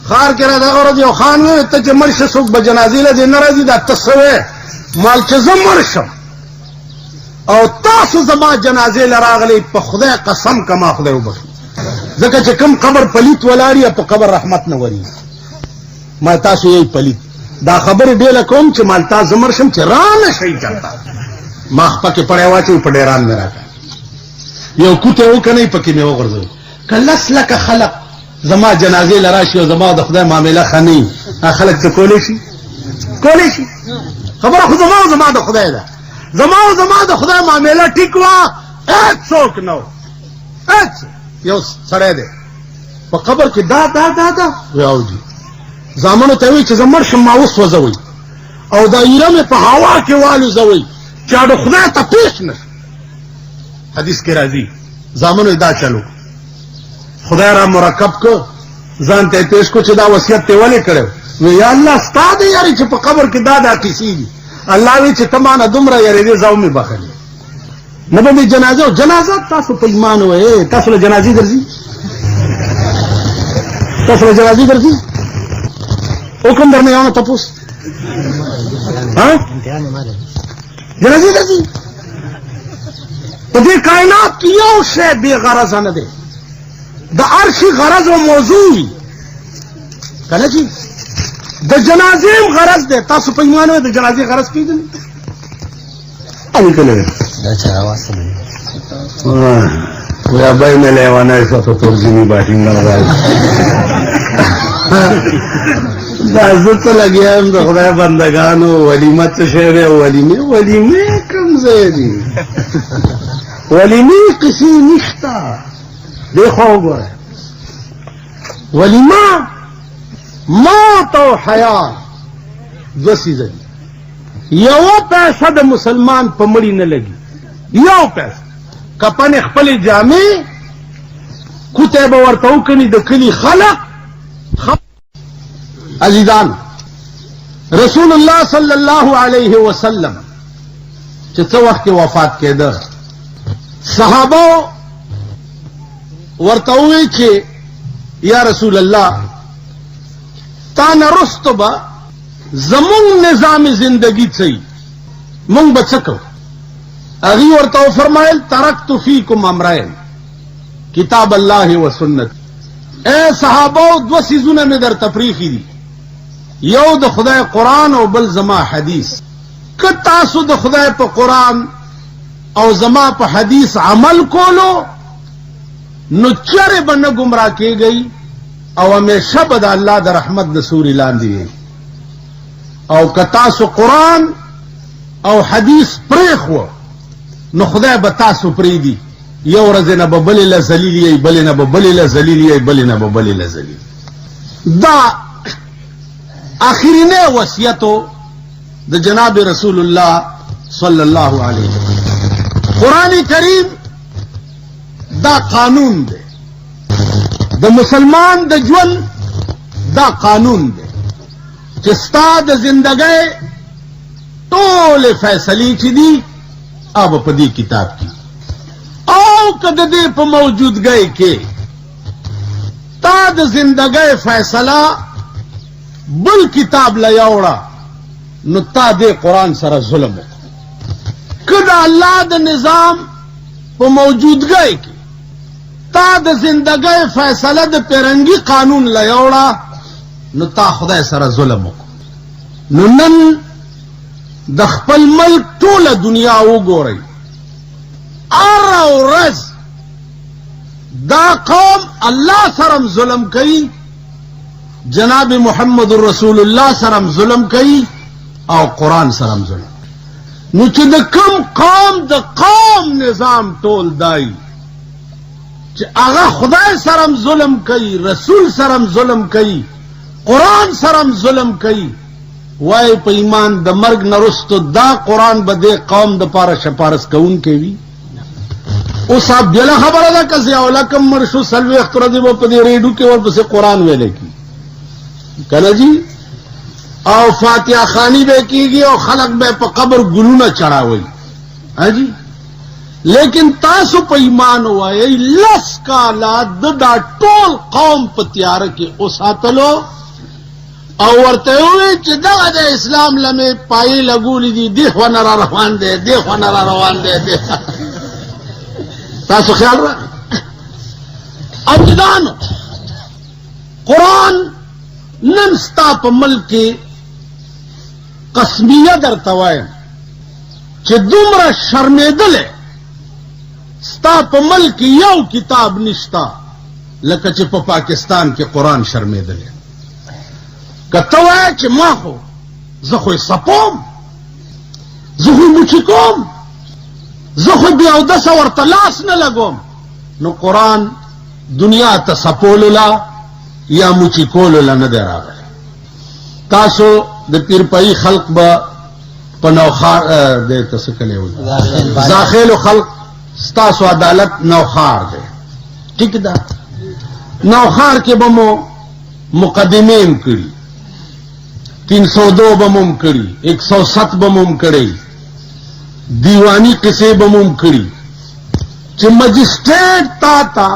خار کې را دغه ورځ یو خان وی ته چې مړ شې څوک به جنازې له دې نه راځي دا ته څه وې مال چې زه مړ شم او تاسو زما جنازې له راغلی په خدای قسم کما خدای وبخي ځکه چې کوم قبر پلیت ولاړي په قبر رحمت نه وري ما تاسو یې پلیت دا خبر ډېله کوم چې مال تا زمر شم چې را نه شي چلتا ما پکې پړې واچوي په ډیران مې راکړه یو کوټه وکنه پکې مې وغورځوي کلس لک خلق زما جنازې لراشي او زما د خدای معاملې خني خلک څه کولی شي خبره خو زما د خدای ده زما د خدای معاملې ټیک وا هیڅوک نو یو سړی دی په قبر کې دا راوځي زامنو ته وایي چې زه مړ شم ما اوس وځوئ او دا ایره مې په هوا کې والوځوئ چې د خدای ته پیش نه حدیث کې راځي زامنو دا چلو خدای را مرکب کو ځان ته پیش کو چې دا وصیت ته ولې کړو وی یا الله ستا دې یاري چې په قبر کې دا کیسې دي الله وی چې تمانه دومره یاري دې زاو مې بخلي نه به جنازه تاسو په ایمان وې تاسو له جنازې درځي حکم درنه یو تاسو جنازې درځي په دې کائنات کې یو شی بے غرض نه دی د عرشي غرض او موضوع وي کنه چې د جنازې غرض دی تاسو په ایمان وې د جنازې غرض پیژنئ اې کله دا چا واسه ویا بای مې لیوانه ایسا تو ترجمه باشین نه راځي دا زه ته لګیام د خدای بندگانو ولیمه څه شی دی ولیمه کوم ځای دی ولیمه کسی نشتا دیکھو گوئے ولیمه موت او حیات دو سیزه یو پیسه د مسلمان په مړی نه لګي یو پیسه کپن خپل جامې کوته به ورته وکني د کلی خلق عزیزان رسول الله صلی الله علیه وسلم چې څو وخت وفات کېده صحابه ورته وی چې یا رسول الله تا نه رستو به زمون نظام زندگی څه مونږ به څه کوو هغه ورته فرمایل ترکت فیکم امرین کتاب الله و سنت اے صحابه دو سيزونه مې در تفریخي دي یو د خدای قرآن او بل زما حدیث که تاسو د خدای په قرآن او زما په حدیث عمل کولو نو چرې به نه گمراه کېږئ او همیشه به د الله د رحمت د سوري لاندې وي او که تاسو قرآن او حدیث پرېښوه نو خدای به تاسو پرېږدي یو ورځ نه به بلې له ذلیل یئ بلې نه به بلې له ذلیل یئ بلې نه به بلې له ذلیل دا آخرینه وصیتو د جناب رسول الله صلی الله علیه وسلم قرآن کریم دا قانون دی د مسلمان د ژوند دا قانون دی چې ستا د زندګۍ ټولې فیصلې چې دي اب په دې کتاب کې او که د دې په موجودګۍ کې تا د زندګۍ فیصله بل کتاب لا یوړه نو تا دې قرآن سره ظلم وکړ که د الله د نظام په موجودګۍ کې تا د زندګۍ فیصله د پیرنګي قانون لا یوړه نو تا خدای سره ظلم وکړ نو نن د خپل ملک ټوله دنیا وګورئ هره ورځ دا قوم الله سره ظلم کوي جناب محمد رسول الله سره ظلم کوي او قرآن سره ظلم نو چې د کوم قوم د قوم نظام ټول دای چې هغه خدای سره ظلم کوي رسول سره ظلم کوي قرآن سره ظلم کوي وای په ایمان د مرګ نه وروسته دا قرآن به دې قوم د پاره شپارس کوونکی وي اوس بله خبره ده که ضیاء الحق مړ شو څلوېښت ورځې به په دې ریډیو کې ورپسې قرآن ویلی کي کنه جی او فاتحه خواني به کېږي او خلک به په قبر ګلونه چړاوي جی لیکن تاسو په ایمان وایي لس کاله دا ټول قوم په تیاره کې اوساتلو او ورته وی چې دغه د اسلام لمه پای لګولې دي دی خو نه را روان دي دی خو نه را روان دي تاسو خیال را اجدانو قرآن نن ستا په ملک کې قسمیه درته وایم چې دومره شرمېدلې ستا په ملک یو کتاب نشتا لکه چې په پاکستان کې قرآن شرمېدلې که ته وایې چې ما خو زه خو یې سپوم زه خو یې موچي کوم زه خو بې اودسه ورته لاس نه لګوم نو قرآن دنیا ته سپولو لا یا موچي کولو لا نه دی راغلی تاسو د پیرپائی خلق به په نوخار دی ته څه کلی وي زاخیلو خلق ستاسو عدالت نوخار دی ټیک ده نوخار کې به مو مقدمې هم کړي 302 به مو هم کړي 107 به مو هم کړی دیوانی قصې به مو هم کړي چې مجسټریټ تا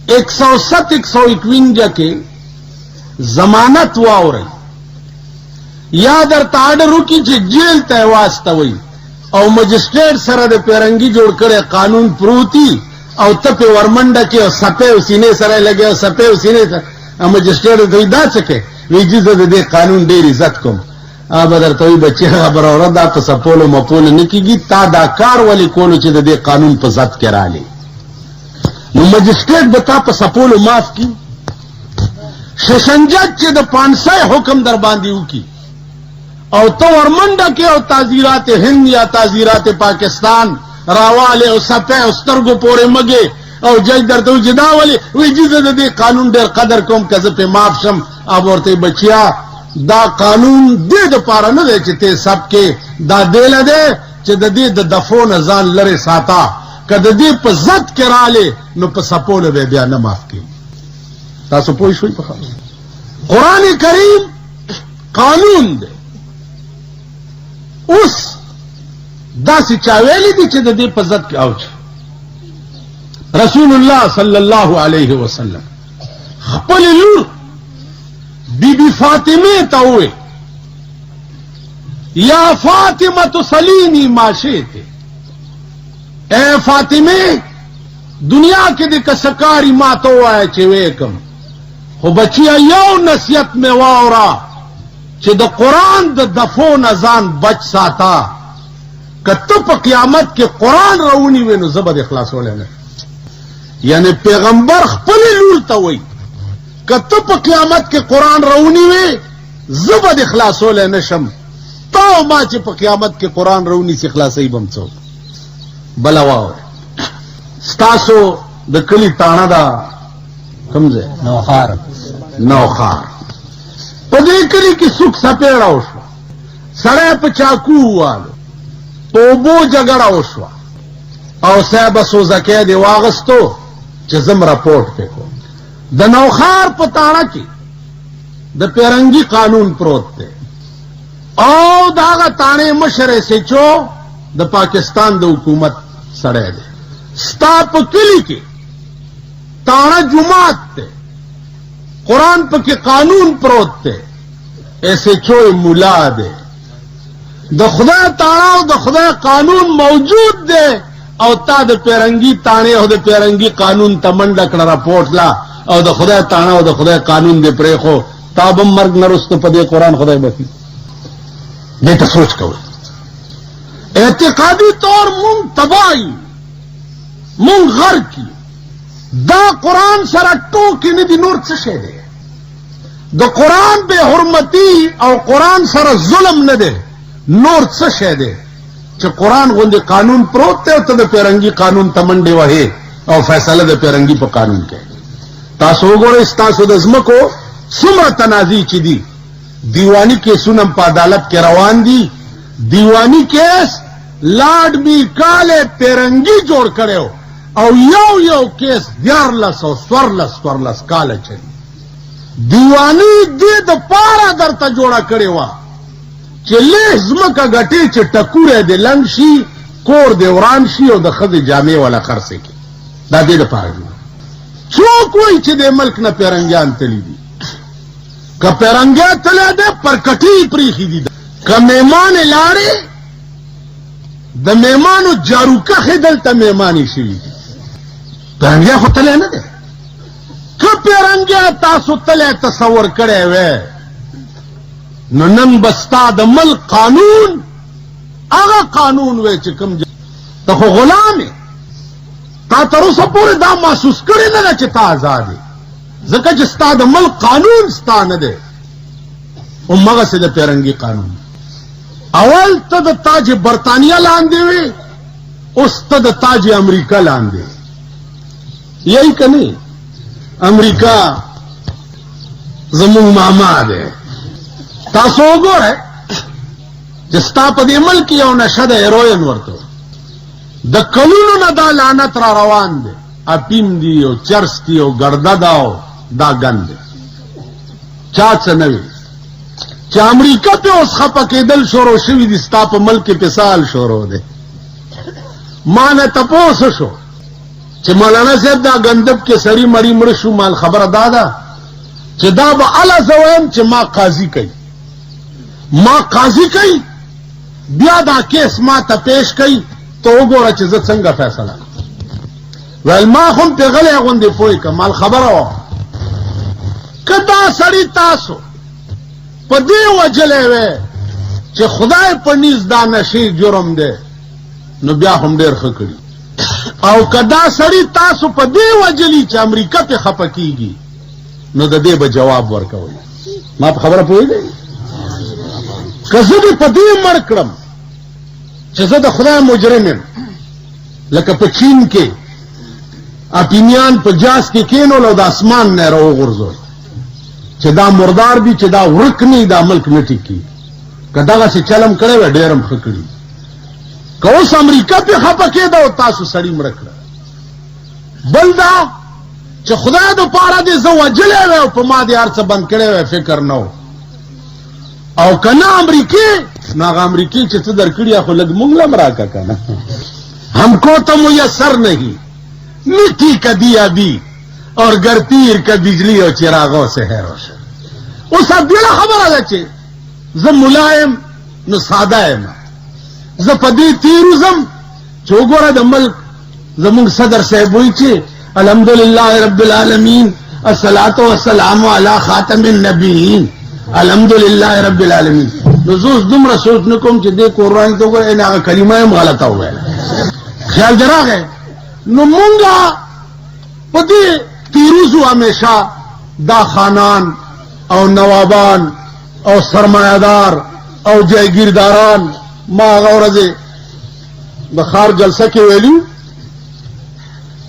107 151 کې ضمانت واوري یا درته آرډر وکړي چې جیل ته واستوي او مجسټریټ سره د پیرنګي جوړ کړی قانون پروتي او ته په ورمنډه کې او سپې او سینې سره لګي او سپې او سینې سره مجسټریټ دوی دا څه کوي وی چې زه د دې قانون ډېر عزت کوم به درته وایي بچی خبره اوره دا په سپولو مپولو نه کېږي تا دا کار ولې کولو چې د دې قانون په ضد کې رالې نو مجسټریټ به تا په سپولو معاف کړي ششنجت چې د 500 حکم در باندې وکړي او ته ورمنډه کې او تعزیرات هند یا تعزیرات پاکستان راواله او سپه او سترګو پورې مګي او جج درته وجدا ولي وی چې د دې قانون ډېر قدر کوم که زه په معاف شم اب ورته بچیا دا قانون دې د پاره نه دی چې ته سب کې دا دیل ده چې د دې د دفعو نه ځان لرې ساته که د دې په ضد کې رااله نو په سپولو به بیا نه معاف کړي تاسو پوه شئ په خبره قرآن کریم قانون دی اوس داسې چا ویلي دي چې د دې په ضد کې اوج رسول الله صلی الله علیه وسلم خپل لور بی بی فاطمه ته وویل یا فاطمه صلینی ما شئت اے فاطمه دنیا کې د کسکاری ما ته ووایه چې ویکم خو بچیا یو نصیحت مې واوره چې د قرآن د دفعو نه ځان بچ ساته که ته په قیامت کې قرآن راونیوې نو زه به دې خلاصولی نه یعنی پیغمبر خپل لور ته وایي که ته په قیامت کې قرآن راونیوې زه به دې خلاصولی نه شم تا ما چې په قیامت کې قرآن راونیسي خلاصوي به م څوک بله واورئ ستاسو د کلي تاڼه ده کوم ځای نوخار په دې کلي کې سوک سپېړه وشوه سړی په چاکو ووالو په اوبو جګړه وشوه او صاحبه سوزکی دې واغستو چې زم رپورټ پې کوم د نوخار په تاڼه کې د پیرنګي قانون پروت دی او د هغه تاڼې مشر سچو د پاکستان د حکومت سړی دی ستا په کلي کې تاڼه جماعت دی قرآن پکې قانون پروت دی ایسے چوئے ملا دے د خدای تاڼه او د خدای قانون موجود دی او تا د پیرنګي تاڼې او د پیرنګي قانون ته منډه کړه راپورټ لا او د خدای تاڼه او د خدای قانون دې پرېښو تا به مرګ نه رسته په دې قرآن خدای بخي دې ته سوچ کوئ اعتقادي طور مونږ تباهی مونږ غرق کی دا قرآن سره ټوکې نه دي نور څه شی دی د قرآن بے حرمتی او قرآن سره ظلم نه دی نور څه شی دی چې قرآن غوندې قانون پروت دی او ته د پیرنګي قانون ته منډې وهې او فیصله د پیرنګي په قانون کې تاسو وګورئ ستاسو د ځمکو څومره تنازع چې دي دیوانی کیسونه په عدالت کې روان دي دیوانی کیس لاډ می کاله پیرنګي جوړ کړو او یو کیس 14 او 14 کاله چلی دیوانی دې د پاره درته جوړه کړې وه چې لږ ځمکه ګټې چې ټکوره دې لنډ شي کور دی وران شي او د ښځې جامې والا خرڅې کړي. دا دې دپاره دي. څوک وایي چې د ملک نه پیرنګیان تلي دي؟ که پیرنګی تلی دی پر کټۍ پرېښي دي. که میمانې لاړې د میمانو جاروکخې دلته میمانې شوي دي. پیرنګی خو تلی نه دی. که پیرنګی تاسو تلی تصور کړی وی نو نن به ستا د ملک قانون هغه قانون وی چې کوم ته خو غلام یې. تا تر اوسه پورې دا محسوس کړی نه ده چې تا آزاد یې، ځکه چې ستا د ملک قانون ستا نه دی. همغسې د پیرنګي قانون. اول ته د تاج برطانیه لاندې وې، اوس ته د تاج امریکا لاندې. یہی که نه؟ امریکا زمونږ ماما دی. تاسو وګورئ چې ستا په دې ملک یو نشه د هیروین ورته د کلونو نه دا لعنت را روان دی. اپین دی او چرس دی او ګرده دا او دا ګند دی. چا څه نه وي چې امریکا پې اوس خفه کېدل شروع شوي دي، ستا په ملک کې پسال شروع دی. ما نه تپوس شو چې مولانا صاحب دا ګندب کې سړي مړي مړه شو، مال خبره دا ده چې دا به هله زه وایم چې ما قاضي کوي، ما قاضي کوي، بیا دا کیس ما ته پیش کوي، ته وګوره چې زه څنګه فیصله ویل. ما خو هم پې غلی غوندې پوه کړه، مال خبره وه که دا سړي تاسو په دې وجلی وی چې خدای په نیز دا نشي جرم دی نو بیا هم ډېر ښه کړي، او که دا سړي تاسو په دې وجلي چې امریکا پې خفه کېږي نو د دې به جواب ورکوئ. ما په خبره پوهېږئ؟ که زه دې په دې مړ کړم چې زه د خدای مجرم یم، لکه په چین کې اپینیان په جاز کې کېنول او د اسمان نه یې راوغورځول چې دا مردار دي، چې دا ورک نه دا ملک نه ټیکي. که دغسې چلم کړی وی ډېر هم ښه کړي. که اوس امریکا پې خفه کېده او تاسو سړي مړه کړه. بل دا چې خدای دپاره دې زه وجلی وی او په ما دې هر څه بند کړی وی فکر نه و. او که نه امریکې نو هغه امریکې چې څه در کړي خو لږ مونږ له هم راکه که نه. हमको तो मुयसर नहीं मिट्टी का दिया भी और गरतीर का बिजली और चिरागों से है रोशन. उस अब्दुल्ला खबर आ जाए ज मुलायम न सादा है ना ज पदी तीरुजम चोगोरा द मुल्क जमुन सदर साहब हुई छे अल्हम्दुलिल्लाह रब्बिल आलमीन अस्सलातु वस्सलामु अला खातमिन नबीयीन अल्हम्दुलिल्लाह रब्बिल आलमीन. नजूस दुमरा सोच न कोम چې دې قرآن ته وګورئ نه کلمه هم غلطه وویله. خیال دې راغی؟ نو مونږه په دې پیروزو همیشه دا خانان او نوابان او سرمایهدار او جایگیرداران. ما هغه ورځې د ښار جلسه کې ویلي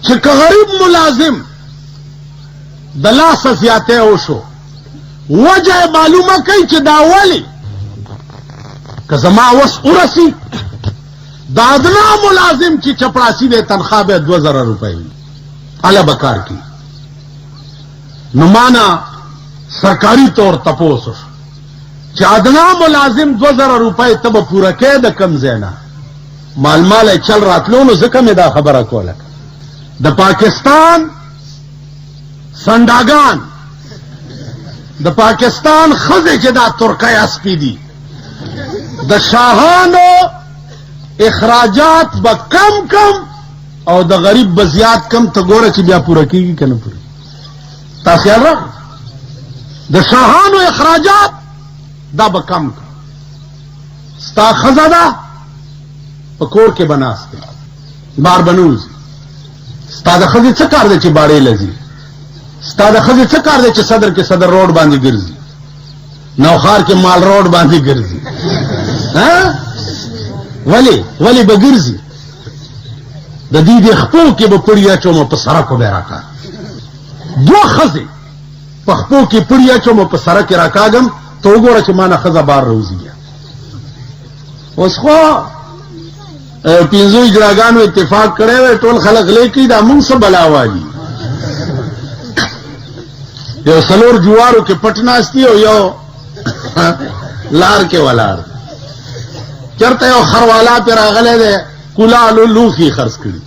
چې که غریب ملازم د لاسه زیاتی وشو وجه معلومه کوي چې دا ولې که زما وس ورسي دا ادنا ملازم چې چپړاسي دی تنخواه به 2000 روپۍ وي هله به کار کوي. نو مانا سرکاري طور تپوس شو چې ادنا ملازم 2000 روپۍ ته به پوره کوې د کم ځای نه مال چل راتلو. نو ځکه مې دا خبره کوله د پاکستان سنډاګان د پاکستان ښځې چې دا ترکۍ اسپې دي د شاهانو اخراجات به کم او د غریب به زیات کم. ته ګوره چې بیا پوره کېږي که نه پوره. تا خیال راغی؟ د شاهانو اخراجات دا به کم ستا ښځه ده په کور کې به ناست دی بار به نه وځي. ستا د ښځې څه کار دی چې باړې لځي؟ ستا د ښځې څه کار دی چې صدر کې صدر روډ باندې ګرځي، نوخار کې مال روډ باندې ګرځي؟ ولې به ګرځي؟ د دې د خپو کې به پړي اچوم په سړکو به راکاږم. دوه ښځې په خپو کې پړي اچوم په سړک کې راکاږم. ته وګوره چې ما نه ښځه بار راوځي. بیا اوس خو پنځو اجراګانو اتفاق کړی وی ټول خلک غلی کوي دا مونږ څه بلا والي. یو څلور جوارو کې پټ ناستي او یو لار کې ولاړ. چرته یو خروالا پې راغلی دی کولالو لوخي خرڅ کړي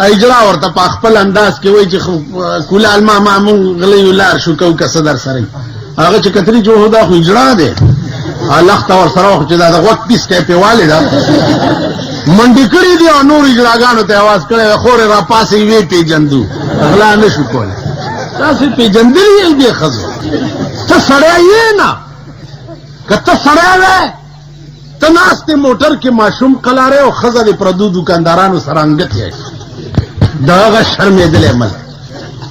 اجرا ورته په خپل انداز کې وایي چې کولال ما مونږ غلی لار شو کو که صدر سره هغه چې کتري جو دا خو اجرا ده الله تا ور سره چې دا وخت پیس کې په والي دا منډي کړی دی او نور اجراګانو ته आवाज کړي خور را پاسې وی پیجندو اغلا نشو کوله تاسو پیجندلې دې خزو ته سړی نه کته سړی ته ناست موټر کې ماشوم قلاره او خزه د پردو دکاندارانو سره انګت یې داغه شرمېدل عمل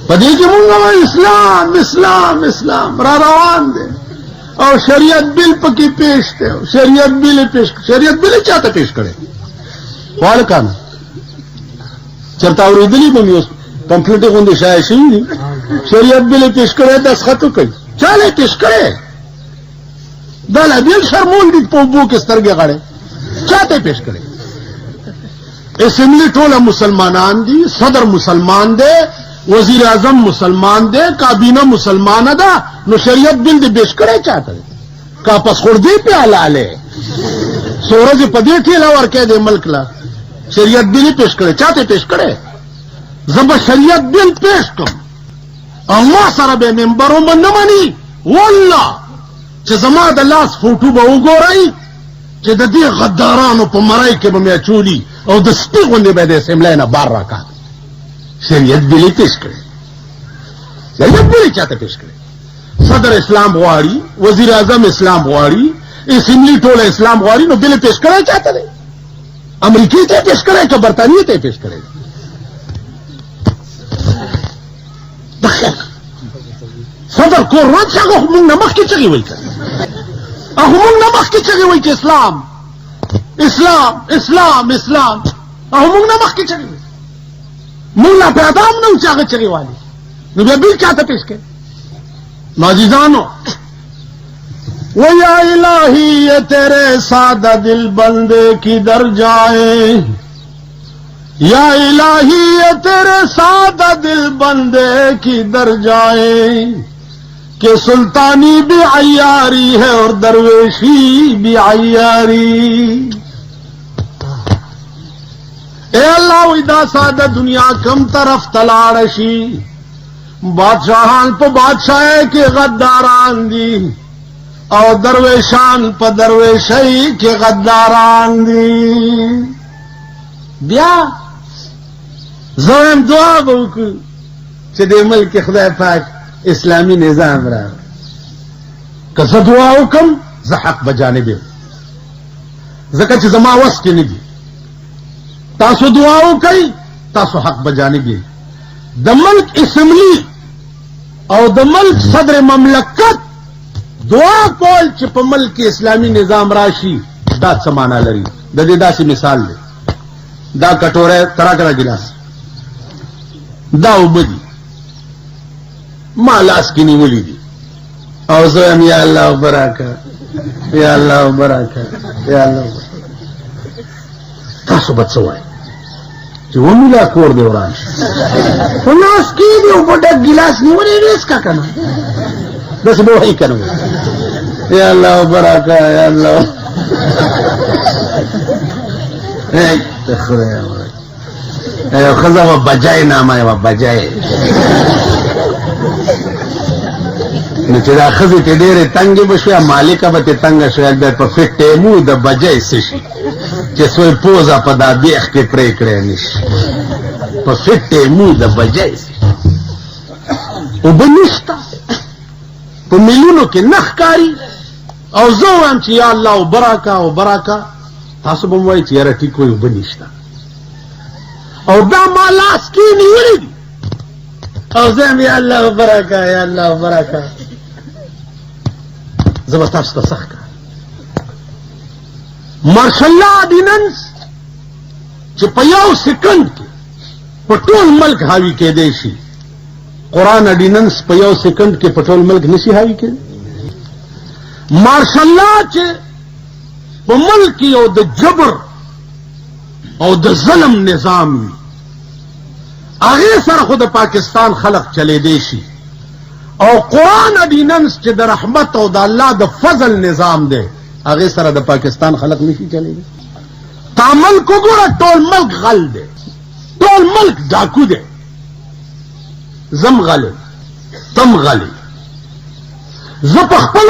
پدې کې موږ اسلام اسلام اسلام را روان دي او شریعت بل پکې پیش ته شریعت بل چاته پیش کړي وال کان چرته اورېدلې به مې پمفلټ غونډه شای شي شریعت بل پیش کړي د خطو کوي چاله پیش کړي دا لا بیل شرمول دي په بو کې سترګې غړې چاته پیش کړي اسمبلی ټوله مسلمانان دي صدر مسلمان دی وزیر اعظم مسلمان دی کابینه مسلمانه ده نو شریعت بل دې پیش کړي چاته کا پس خوردی په حلاله سورج په دې ټیلا ورکه دې ملک لا شریعت بل پیش کړي چاته پیش کړي زب شریعت بل پیش کوم الله سره به منبرو من نه مانی والله چې زما د لاس فوټو به وګورئ چې د دې غدارانو په مرای کې به مې اچولي او د سپي غوندې به د اسمبلی نه بار راکاږي شریعت بلې پیش کړی شریعت بلې چاته پیش کړی صدر اسلام غواړي وزیر اعظم اسلام غواړي اسمبلی ټوله اسلام غواړي نو بلې پیش کړی چاته دی امریکې ته پیش کړی که برطانیې ته پیش کړی صدر کور رد شي هغه موږ نه مخکې چغې وایي هغه موږ نه مخکې چغې وایي چې اسلام اسلام اسلام اسلام هغه موږ نه مخکې چغې وایي موږ لا پیدا هم نه وو چې هغه چغې والي نو بیا بل چاته پیش کړي نو عزیزانو ویا الہی یہ تیرے سادہ دل بندے کدھر جائے یا الہی یہ تیرے سادہ دل بندے کدھر جائے کہ سلطانی بھی عیاری ہے اور درویشی بھی عیاری اے اللہ ویدہ سادہ دنیا کم طرف تلارشی بادشاہان پہ بادشاہ کے غداران دی اور درویشان پہ درویشی کے غداران دی بیا زویم دعا وکړو چې د ملک خدای پاک اسلامی نظام را که زه دعا وکم زه حق بجانب یم ځکه چې زما وس کې نه دي تاسو دعا وکئ تاسو حق بجانب یې د ملک اسمبلی او د ملک صدر مملکت دعا کول چې په ملک اسلامی نظام راشي دا څه معنا لري د دې داسې مثال دی دا کټوره تراکړه ګلاس دا وبدي ما لاس کې نیولې دي او زه هم یا الله برکه یا الله برکه یا الله تاسو به څه وایئ چې وملا کور دی وران په لاس کې دی او په ډک ګلاس نیولې دی اسکا کنه داسې به وایي کنه یا الله برکه یا الله خدای خزه و بجای نامه و بجای نو چې دا خزه ته ډېرې تنګې به شوې مالکه به ته تنګه شوې بیا په فټ ټیمو د بجای څه شي چې سوی پوزه په دا بیخ کې پرې کړی نشي په فټ ټیمو د بجای څه اوبه نشته په میلیونو کې نه ښکاري او زه وایم چې یا الله اوبه راکړه اوبه راکړه تاسو به م وایئ چې یاره ټیک وایي اوبه نشته او دا ما لاس کې نیولې دي او زه یم یا الله برکه یا الله برکه زه به تاسو ته سخت کړم مارشل لا آرډیننس چې په یو سیکنډ کې په ټول ملک حاوي کېدی شي قرآن آرډیننس په یو سیکنډ کې په ټول ملک نشي حاوي کېدی مارشل لا چې په ملک یو د جبر او د ظلم نظام وي هغې سره خو د پاکستان خلق چلیدی شي او قرآن آرډیننس چې د رحمت او د الله د فضل نظام دی هغې سره د پاکستان خلق نشي چلیدی تا ملک وګوره ټول ملک غل دی ټول ملک ډاکو دی زم غل تم غلی زه په خپل